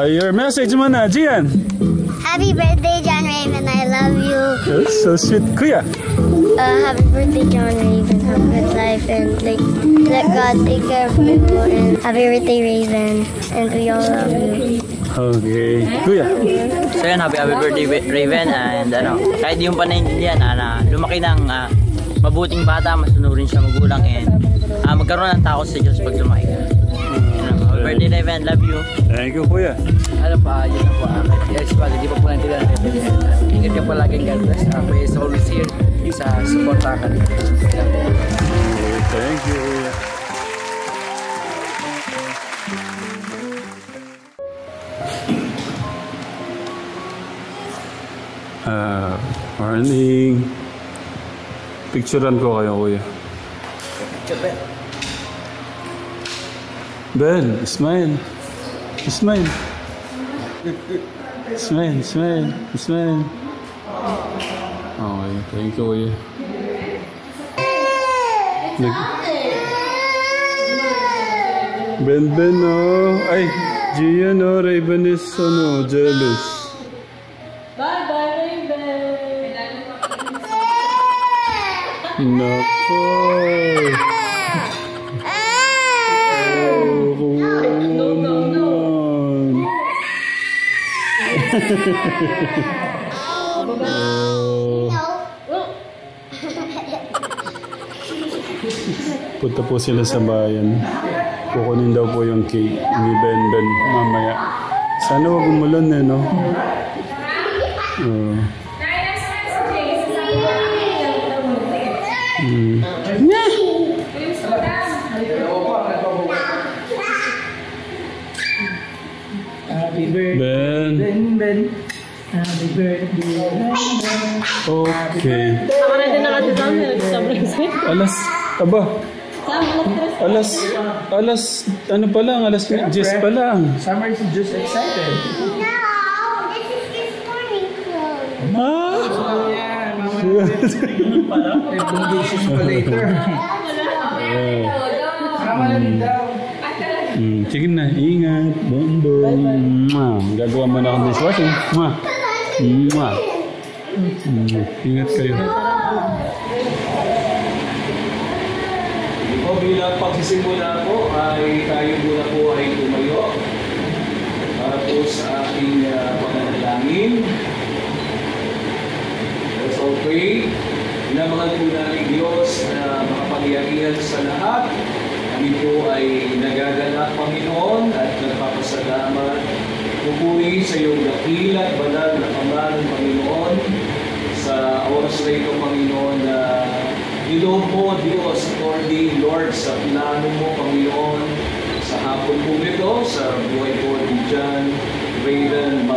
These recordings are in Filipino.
Your message muna, Gian. Happy birthday, John Raven. I love you. That's so sweet. Kuya. Happy birthday, John Raven. Have a good life and let God take care of you. And happy birthday, Raven. And we all love you. Okay. Kuya. So yun, happy birthday, Raven. And kahit yung pa naiintindihan na lumaki ng mabuting bata, masunurin siya magulang, and magkaroon ng takot sa Diyos pag lumaki ka. Happy birthday, Raven. Love you. Thank you, Kuya. Ano pa, yun na po. Yes, pag hindi pa po natin ingat ka po lagi, God bless. Ako is always here sa suporta ka. Thank you, Kuya. Morning. Picturean ko kayo, Kuya. Ben, smile. Smile. Smile, smile, smile. Okay, thank you, Kuya. Ben, oh. Ay, Gian, oh. Raven is, jealous. Bye-bye, Raven. Nako. Punta po sila sa bayan. Kukunin daw po yung cake ni Ben mamaya. Sana wag umulan eh, no? Happy birthday, Ben. Happy birthday, Okay. Ako na din nakasasama. Alas, ano pa lang, alas 10 pa lang. Summer is just excited. No, this is this morning clothes. Pa later. Sige na, ingat. Bonbon. Gagawa mo na akong dishwashing. Ingat kayo. Bilang pagsisimula po ay tayo muna po ay tumayo para po sa ating pananalangin. Let's all pray. Minamahal po namin Diyos na makapangyarihan sa lahat. Kami po ay nagagalak, Panginoon, at nagpapasalamat. Pupuri sa iyong dakila at banal na pangalan, Panginoon, sa oras na ito, Panginoon, na niloob mo, Diyos, according, Lord, sa plano mo, Panginoon, sa hapon po ito, sa buhay po ni John Raven,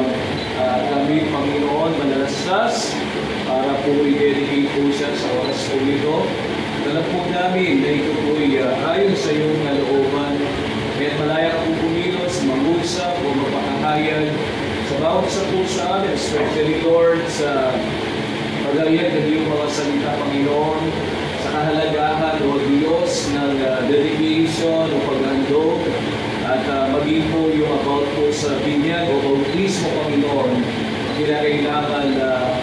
kami, Panginoon, manalastas para po i-dedicate po siya sa oras po ito. Alam po namin na ito po ayon sa iyong kalooban, kaya't malaya ka po pumilos, mangusap o mapakahayag sa bawat sa po sa amin, especially, Lord, sa pagayag ng iyong mga salita, Panginoon, sa kahalagahan, O Diyos, ng dedication o paghandog, at maging po yung about po sa binyag o bautismo, Panginoon, kinakailangan na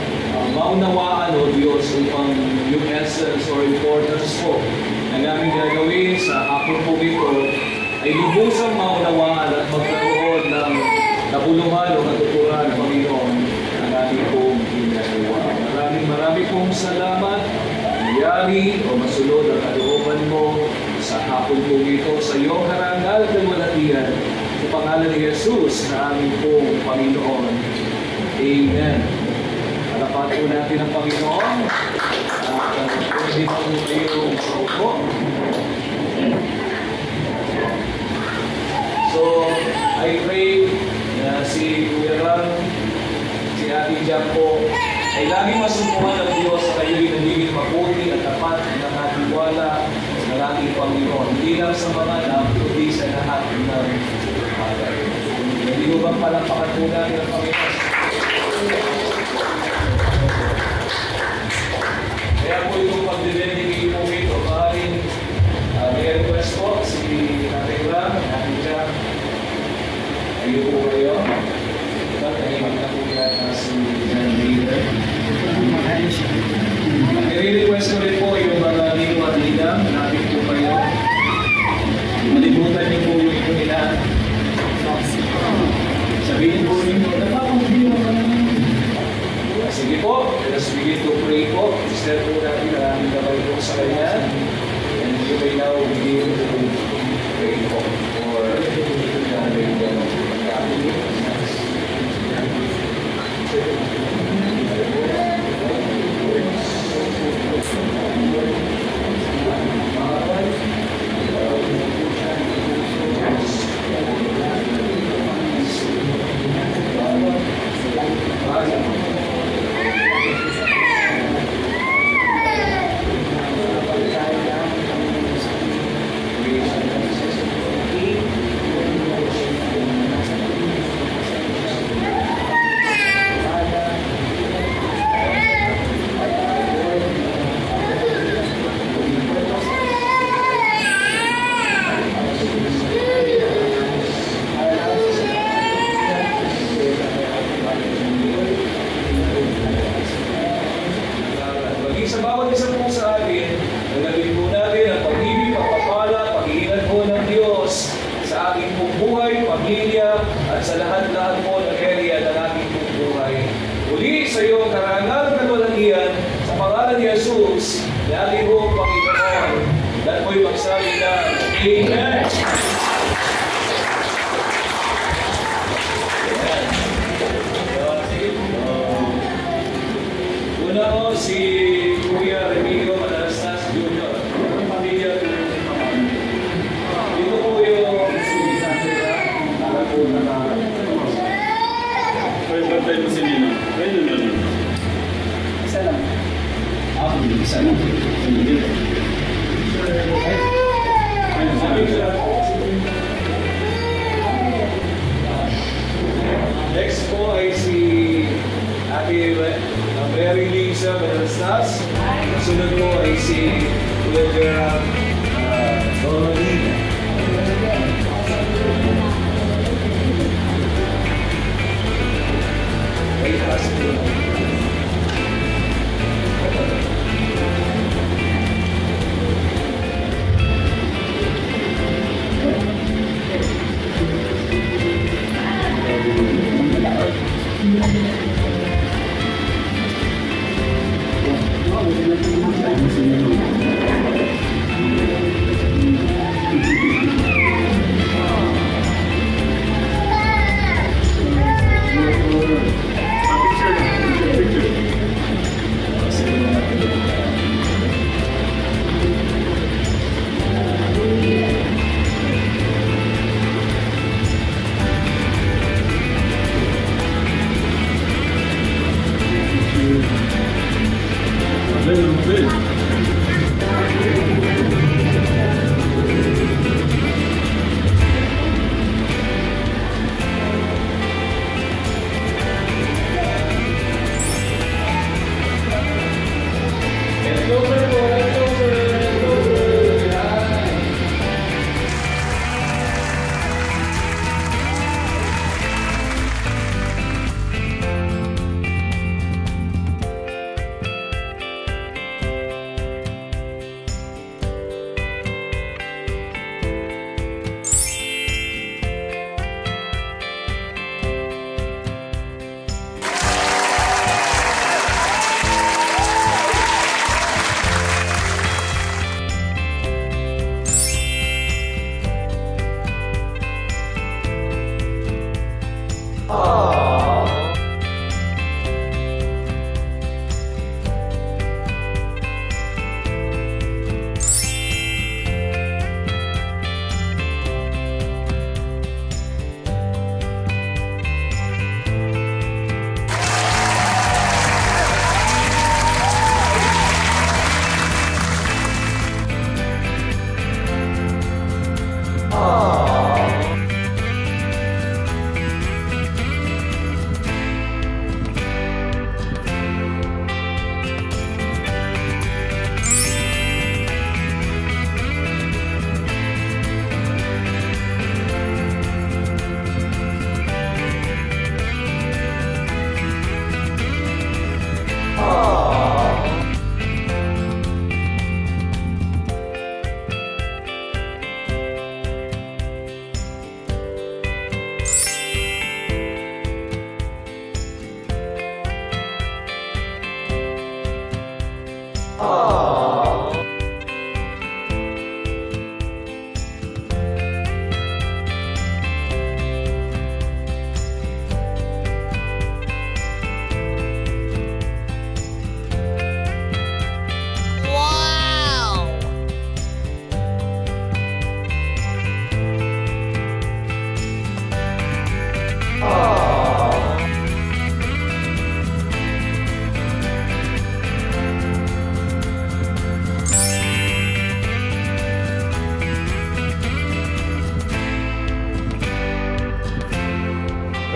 maunawaan, O Diyos, upang yung essence or importance po na namin gagawin sa hapon po ito ay lubusang maunawaan at magkaroon ng napuluhan o natuturan, Panginoon, ang ating pong ginagawa. Maraming pong salamat. Yari o masunod ang kalooban mo sa hapon po ito sa iyong harangal at kalwalhatian sa pangalan ni Jesus na aming pong Panginoon. Amen. Harapan po natin ang Panginoon at pwede po kayong saupo. So, I pray na si Kuya Ram, si Ate Jam po, ay laging masumpungan ng Diyos sa kayo'y nagiging mabuti at tapat na natiwala ng ating Panginoon. Hindi lang sa mga anak, kundi sa lahat ng bagay. Hindi mo bang palampakan po natin ang Panginoon? Kaya po itong pagdidedicate po ito, maaaring may request po si Ate Ram, Ate Jam. Tayo po kayo. Tahimik na po yata si John Leader. I-request ko rin po yung mga lino at lidang. Napit po kayo. Malibutan niyo po yung ito nila. Sabihin po ninyo, napapagbiyo ka naman. Sige po, let's begin to pray po. Sister po natin, maraming gabay po sa kanya. And you may now begin to pray po for the gathering of the family. Sa bawat isa po sa atin, nagagawin po natin ang pag-ibig, pagpapala, pag-iingat po ng Diyos sa ating pong buhay, pamilya, at sa lahat-lahat po ng area ng ating pong buhay. Uli sa iyong karangal at kalwalhatian, sa pangalan ni Jesus, na ating pong Panginoon, at mo'y magsabi na, Amen! Una ko si Kuya Remigio Manalastas Jr. Ang pamilya po ng pamilya. Dito po yung sinisasira para po na Pwede ba tayo mo si Nino? Pwede ba nun? Isa lang. isa lang. Ayun, sabi ko.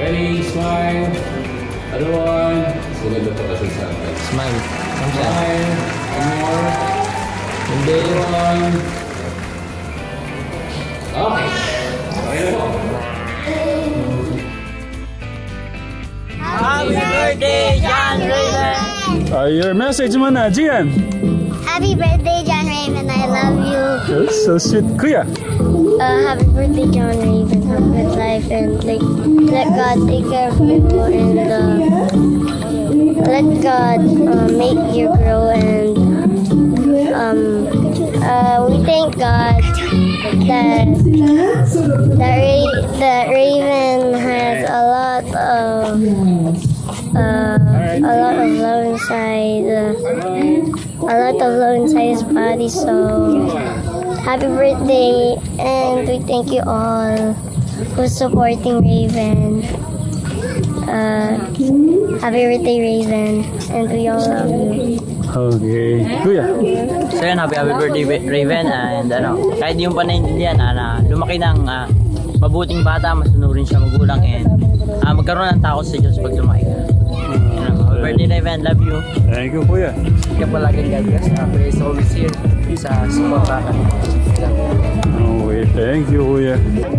Ready, smile. Other one. Maganda pa kasi sa akin. Smile. Smile. One more. Hindi. Other one. Okay. Okay na po. Happy birthday, John Raven! Your message mo na, Gian. Happy birthday, John Raven. I love you. That's so sweet. Kuya. Happy birthday, John Raven. Have a good life and like let God take care of you and let God make you grow and we thank God that Raven has a lot of love inside, his body. So happy birthday, and we thank you all who's supporting Raven. Happy birthday, Raven, and we all love you. Okay. Kuya. So yun, happy birthday Raven, and kahit di yung pa naiintindihan na lumaki ng mabuting bata, masunurin siya magulang, and magkaroon ng takot sa Diyos pag lumaki ka. Happy birthday Raven, love you. Thank you, Kuya. Kaya palaging God bless. Prayer is always here sa support natin. Okay, thank you, Kuya.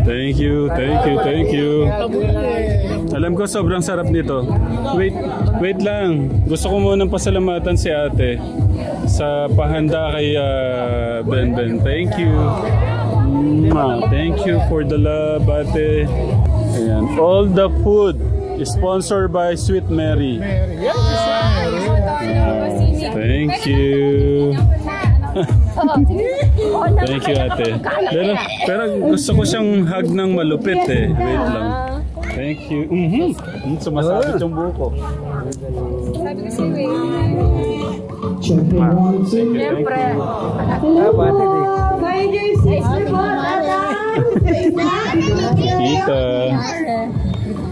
Thank you. Alam ko sobrang sarap nito. Wait lang. Gusto ko munang pasalamatan si ate sa pahanda kay Ben. Thank you. Thank you for the love, ate. Ayan. All the food is sponsored by Sweet Mary. Thank you. Thank you, ate. Pero gusto ko siyang hug ng malupit eh. Wait lang. Thank you. Sumasabit yung buhok ko. Thank you. Tita.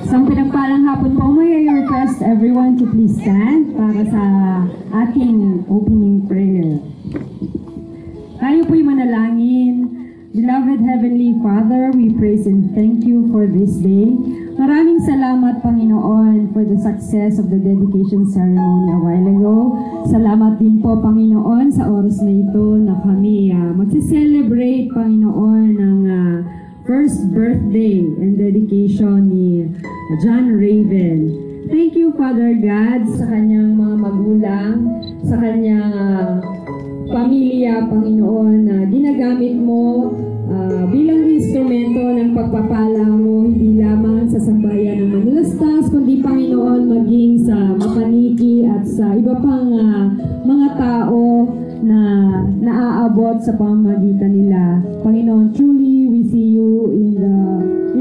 Isang pinagpalang hapon po. May I request everyone to please stand para sa ating opening prayer. Tayo po'y manalangin. Beloved Heavenly Father, we praise and thank you for this day. Maraming salamat, Panginoon, for the success of the dedication ceremony a while ago. Salamat din po, Panginoon, sa oras na ito na kami magse-celebrate, Panginoon, ng first birthday and dedication ni John Raven. Thank you, Father God, sa kanyang mga magulang, sa kanyang pamilya, Panginoon, na ginagamit mo bilang instrumento ng pagpapala mo, hindi lamang sa sambayan ng Manalastas, kundi, Panginoon, maging sa Mapaniki at sa iba pang mga tao na naaabot sa pamamagitan nila. Panginoon, truly we see you in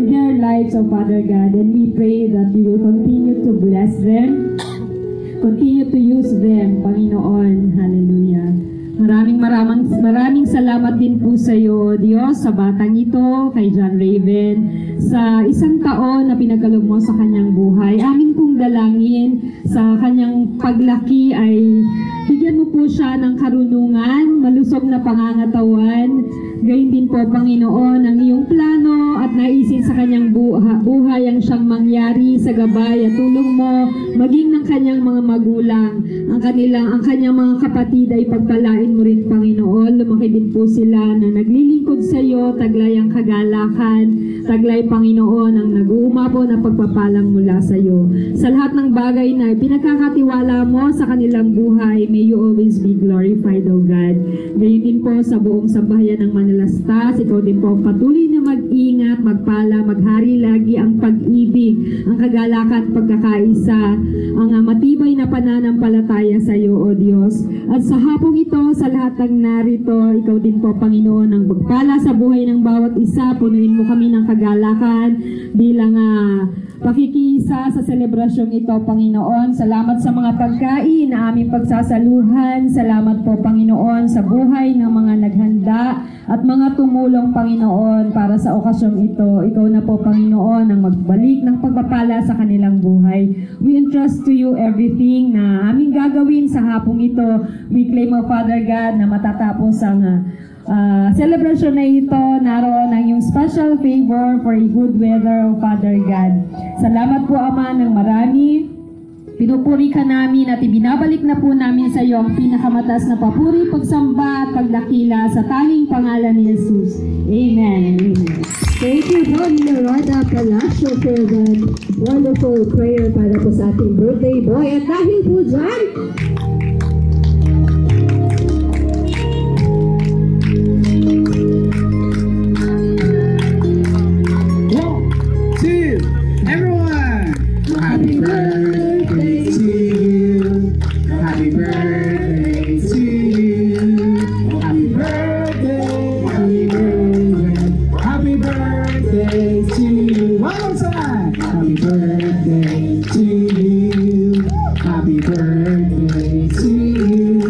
their lives, oh Father God, and we pray that you will continue to bless them, continue to use them, Panginoon. Hallelujah. Maraming salamat din po sa iyo, Diyos, sa batang ito, kay John Raven, sa isang taon na pinagkaloob mo sa kanyang buhay. Amin pong dalangin sa kanyang paglaki ay bigyan mo po siya ng karunungan, malusog na pangangatawan. Gayon din po, Panginoon, ang iyong plano at naisin sa kanyang buhay ang siyang mangyari sa gabay at tulong mo, maging ng kanyang mga magulang, ang kanyang mga kapatid ay pagpalain mo rin, Panginoon. Lumaki din po sila na naglilingkod sa iyo, taglay ang kagalakan, taglay, Panginoon, ang nag-uumapaw na pagpapalang mula sa iyo. Sa lahat ng bagay na pinagkakatiwala mo sa kanilang buhay, may you always be glorified, O God. Gayon din po sa buong sambahayan ng Manalastas, ikaw din po patuloy na mag-ingat, magpala, maghari lagi ang pag-ibig, ang kagalakan, pagkakaisa, ang matibay na pananampalataya sa iyo, O Diyos. At sa hapong ito, sa lahat ng narito, ikaw din po, Panginoon, ang magpala sa buhay ng bawat isa. Punuin mo kami ng kagalakan bilang pakikisa sa selebrasyong ito, Panginoon. Salamat sa mga pagkain na aming pagsasaluhan. Salamat po, Panginoon, sa buhay ng mga naghanda at mga tumulong, Panginoon, para sa okasyong ito. Ikaw na po, Panginoon, ang magbalik ng pagpapala sa kanilang buhay. We entrust to you everything na aming gagawin sa hapong ito. We claim, O Father God, na matatapos ang celebration na ito, naroon ang iyong special favor for a good weather, O Father God. Salamat po, Ama, ng marami. Pinupuri ka namin at ibinabalik na po namin sa iyo ang pinakamataas na papuri, pagsamba at pagdakila sa tanging pangalan ni Jesus. Amen. Thank you po, Nina Roda Palacio, for that wonderful prayer para po sa ating birthday boy. At dahil po dyan, happy birthday to you. Happy birthday to you. Happy birthday, happy birthday. Happy birthday to you. One more time. Happy birthday to you. Happy birthday to you.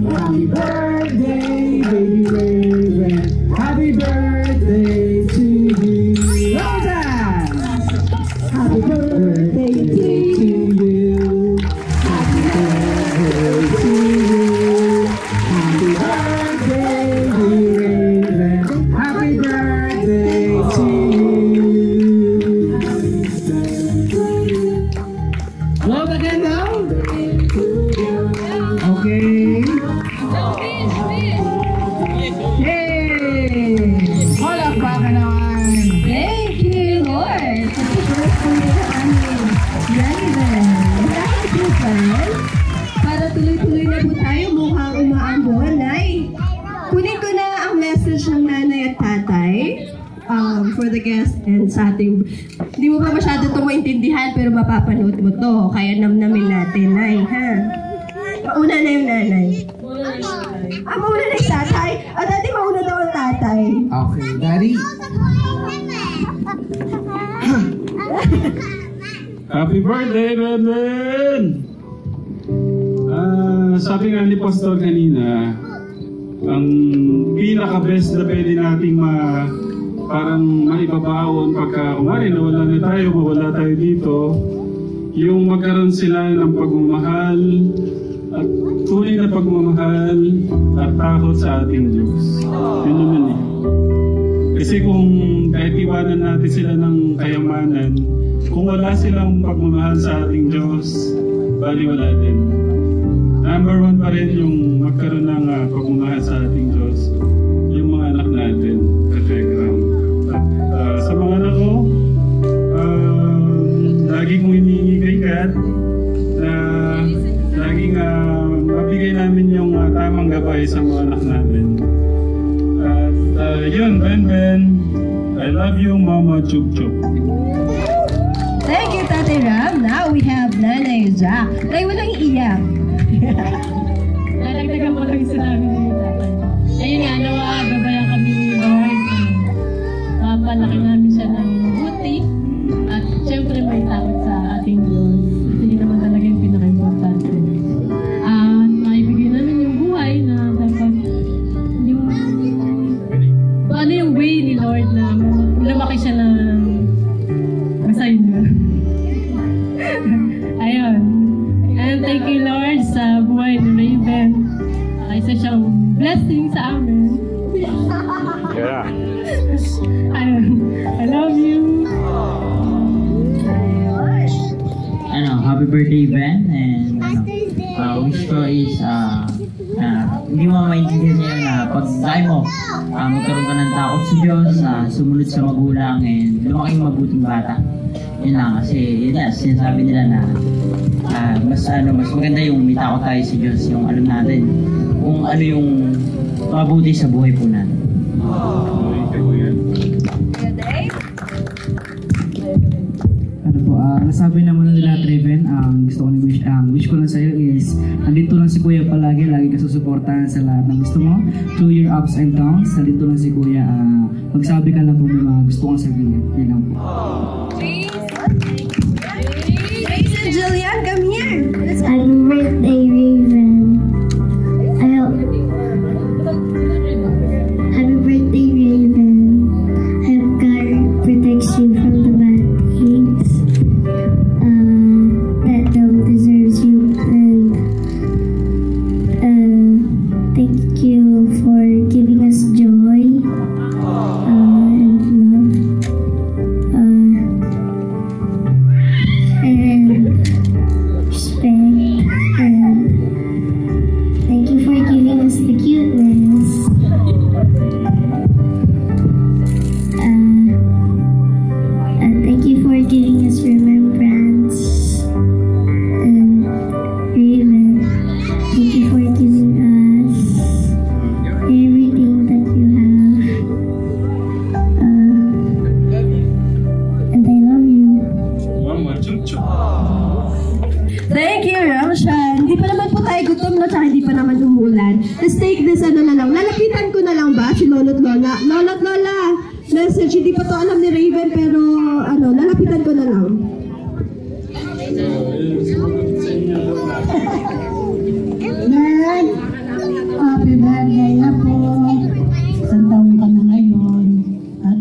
Happy birthday, baby Raven. Happy birthday to you. One more time. Happy birthday to you. Happy birthday to you. Happy birthday, dear Raven. Happy birthday to you. Blow the candle. Okay. Yay! Palakpakan naman. Thank you, Lord. Para tuloy-tuloy na po tayo, mukhang umaambon. Ay, kunin ko na ang message ng nanay at tatay for the guest and sa ating, hindi mo pa masyado ito maintindihan pero mapapanood mo to, kaya namnamin natin, ay, ha? Mauna na yung nanay. Mauna na yung tatay? Dati mauna daw ang tatay. Okay, Daddy. Happy birthday, Beben! Sabi nga ni Pastor kanina, ang pinaka-best na pwede nating parang maibabaon pagka kumari nawala na tayo, mawala tayo dito, yung magkaroon sila ng pagmamahal at tunay na pagmamahal at takot sa ating Diyos. Yun naman eh. Kasi kung kahit iwanan natin sila ng kayamanan, kung wala silang pagmamahal sa ating Diyos, bali wala din. Number one pa rin yung magkaroon ng pagmamahal sa ating Diyos, yung mga anak natin, ka-Telegram. At sa mga anak ko, lagi kong hinihingi kay God na laging mabigay namin yung tamang gabay sa mga anak namin. At yun, Ben, I love you, Mama Chup Chup. Thank you, Tatay Ram. Now we have Nanay Jack. Ay, walang iyak. Nalagdagan mo lang sinabi niyo tatay. Ayun nga, gabayan kami ni Lord. Palaki namin siya ng buti. At syempre may takot sa ating Diyos. Hindi naman talaga yung pinaka-importante. At maibigay namin yung buhay na dapat yung ano yung way ni Lord na lumaki siya ng masay niya. Ayun. And thank you, Lord, sa buhay ni Raven. Isa siyang blessing sa amin. Yeah. Ayun. I love you. Happy birthday, Ben. And wish ko is hindi mo maintindihan niya na pag dahil mo magkaroon ka ng takot sa Diyos, sumunod sa magulang, and lumaking mabuting bata. Yun lang, kasi yun na, sinasabi nila na mas maganda yung may takot tayo sa Diyos, yung alam natin kung ano yung mabuti sa buhay po natin. Nasabi naman nila at Raven, gusto ko wish ko lang sa'yo is nandito lang si Kuya palagi, lagi ka susuportahan sa lahat ng gusto mo through your ups and downs. Nandito lang si Kuya, magsabi ka lang kung may mga gusto kong sabihin. Yan lang po. Grace and Jillian, come here. Happy birthday, Raven. Happy birthday, Raven. I hope God protects you from the bad things that don't deserve you, and thank you for giving us message. Hindi pa to alam ni Raven, pero lalapitan ko na lang. Lord, happy birthday na po. Isang taon ka na ngayon. At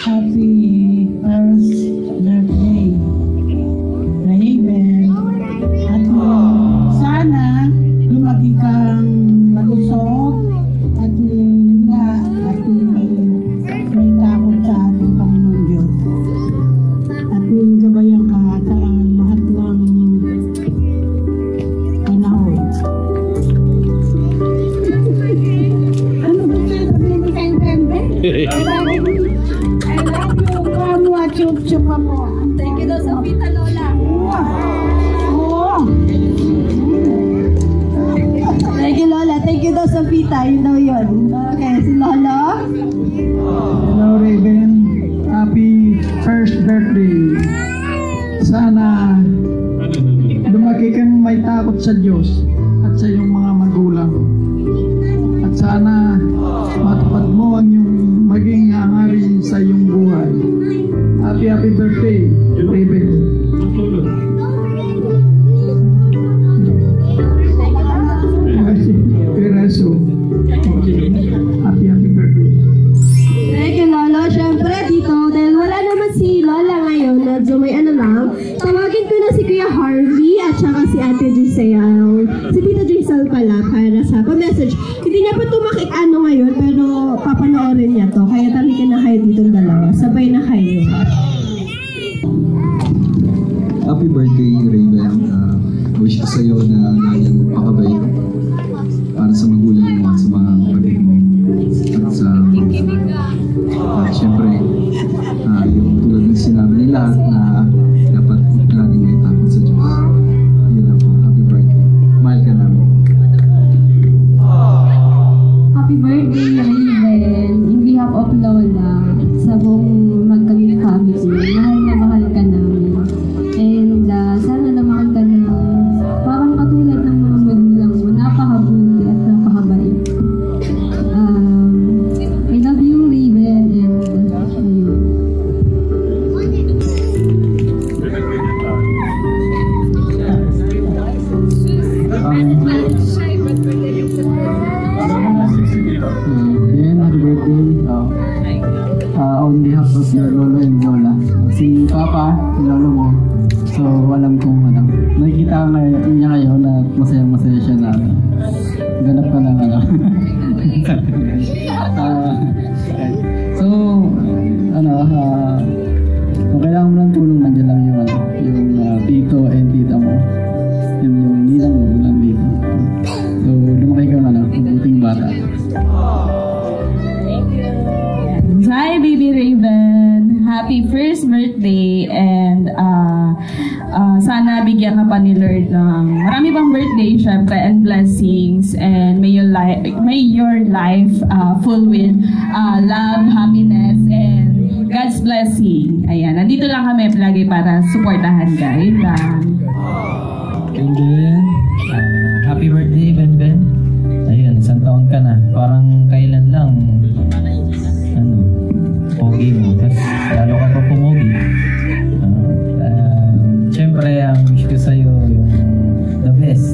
happy first birthday, Raven. At sana lumaki kang malusog at may takot sa ating Panginoon Diyos. At gabayan ka sa lahat ng panahon. Ano ba kayo sabihin ka intende? I love you. Kamwa, chup-chup mo. Thank you daw sa Pita, Lola. Thank you, Lola. Thank you daw sa Pita. Yun daw yun. Okay, si Lola. Hello, Raven. Happy first birthday. Sana lumaki kang may takot sa Diyos at sa iyong mga magulang. At sana matupad mo ang iyong maging hangarin sa iyong buhay. Happy birthday, Raven. Happy birthday. Thank you, Lolo. Siyempre, dito, dahil wala naman si Lola ngayon, medyo may lang, tawagin ko na si Kuya Harvey at saka si Ate Giselle. Si Tita Giselle pala, para sa pa-message. Hindi niya pa ito ngayon, pero papanoorin niya to. Kaya talikin na kayo dito dalawa. Sabay na kayo. Happy birthday, Raven. Wish ko sa'yo na laging magpakabay para sa magulang mo at sa mga kapatid mo. At sa siyempre, yung tulad ng sinabi nila na dapat laging may takot sa Diyos. Yun lang po. Happy birthday. Mahal ka namin. Happy birthday, Raven. In behalf of Lola, sa buong magkaming family, mahal ka namin. And sana naman ka na parang katulad ng mga magulang mo, napakabuti at napakabait. I love you, Raven, and ayun. Happy birthday. On behalf of your Lolo and Lola. Si Papa, si Lolo mo. So, alam kong nakikita niya ngayon na masayang-masaya siya na ganap ka ng so, kung kailangan mo ng tulong, nandiyan lang yung tito and tita mo. Yung ninang mo nandito. So, lumaki ka mabuting bata. Hi, baby Raven. Happy first birthday, and sana bigyan ka pa ni Lord ng marami pang birthday, syempre, and blessings, and may your life full with love, happiness, and God's blessing. Ayan, nandito lang kami lagi para supportahan ka. Yun lang. And then, happy birthday, Ben. Ayun, isang taon ka na. Parang kailan lang pogi mo, tapos lalo ka pa pumogi. Siyempre, ang wish ko sa'yo yung the best.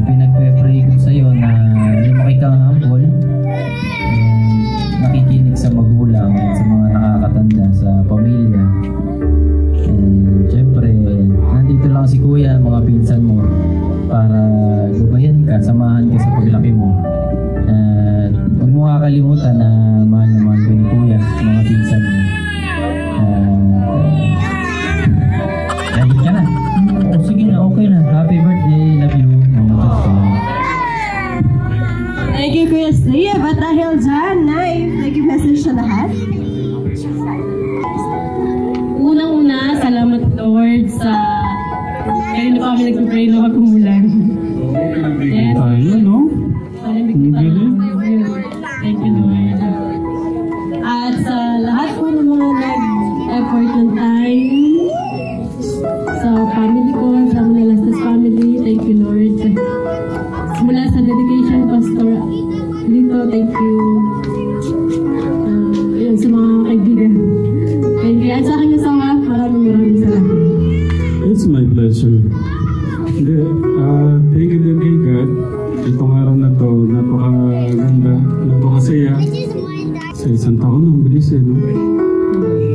Pinagpe-pray ko sa'yo na lumaki kang humble and nakikinig sa magulang at sa mga nakakatanda sa pamilya. And siyempre, nandito lang si Kuya, mga pinsan mo, para gabayan ka, samahan ka sa paglaki mo. At huwag mo kakalimutan na mahal na mahal ko ni Kuya, mga pinsan mo. Lagi ka na. Sige na, okay na. Happy birthday, love you. Thank you, Kuya Steve. At dahil dyan, nag-message sa lahat. ang bilis eh, no?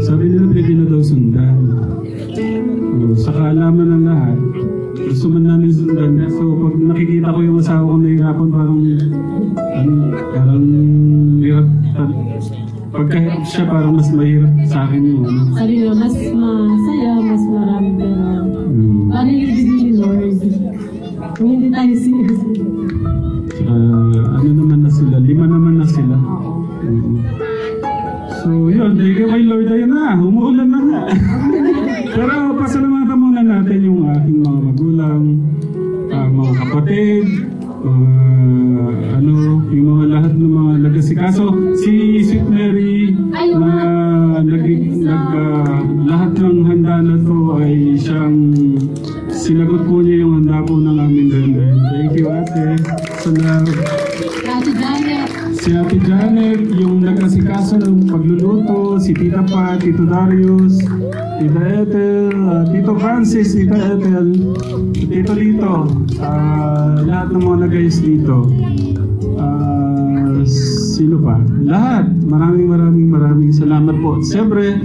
Sabi nila pwede na daw sundan. Sa kaalaman ng lahat, gusto man namin sundan. So pag nakikita ko yung asawa ko nahihirapan, parang hirap. Pagkahirap siya, parang mas mahirap sa akin yung ano. Sabi nga, mas masaya, mas marami, pero paano yung ibigay ni Lord? Kung hindi tayo serious. Ano naman na sila? 5 naman na sila. So yun, thank you kay Lord. Ayun na, umuulan na nga. Pero pasalamatan muna natin yung aking mga magulang, mga kapatid, yung mga lahat ng mga nagasikaso. Si Sweet Mary na lahat ng handa na to ay siyang sinagot po niya yung handa po ng aming benden. Thank you, ate. Salamat. Si Ate Janet, yung nag-asikaso ng pagluluto, si Tita Pat, Tito Darius, Tita Ethel, Tito Francis, Tita Ethel, Tito Lito, lahat ng mga nag-ayos dito. Sino pa? Lahat. Maraming salamat po. Siyempre,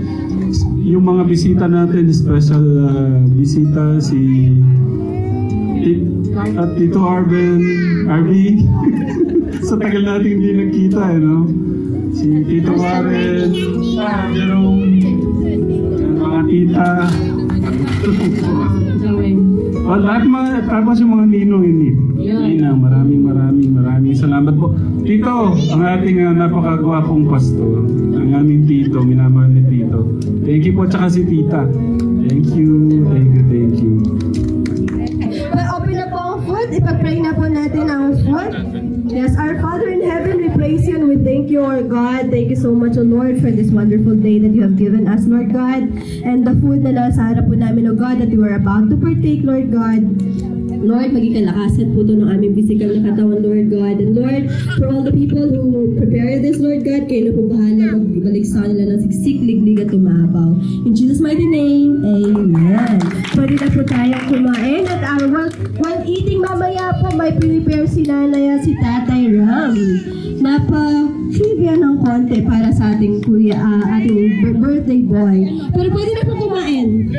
yung mga bisita natin, special bisita, si Tito Arby. Sa tagal natin hindi nagkita, no? Si Tito Warren, Jerome, mga tita. Lahat tapos yung mga ninong ini. Maraming salamat po. Tito, ang ating napakagwapong pastor, ang aming tito, minamahal ni Tito. Thank you po, tsaka si Tita. Thank you. Open na po ang food. Ipag-pray na po natin ang food. Yes, our Father in heaven, we praise you and we thank you, our God. Thank you so much, O Lord, for this wonderful day that you have given us, Lord God. And the food na nasa harap po namin, O God, that we were about to partake, Lord God. Lord, maging kalakasan po ito ng aming physical na katawan, Lord God. And Lord, for all the people who prepare this, Lord God, kayo na po bahala magbalik sa kanila ng siksik, liglig at tumabaw. In Jesus' mighty name, Amen. Pwede na po tayong kumain at while eating mamaya po, may prepare si Nanay si Tatay Ram. Napa-trivia ng konti para sa ating kuya, ating birthday boy. Pero pwede na po kumain.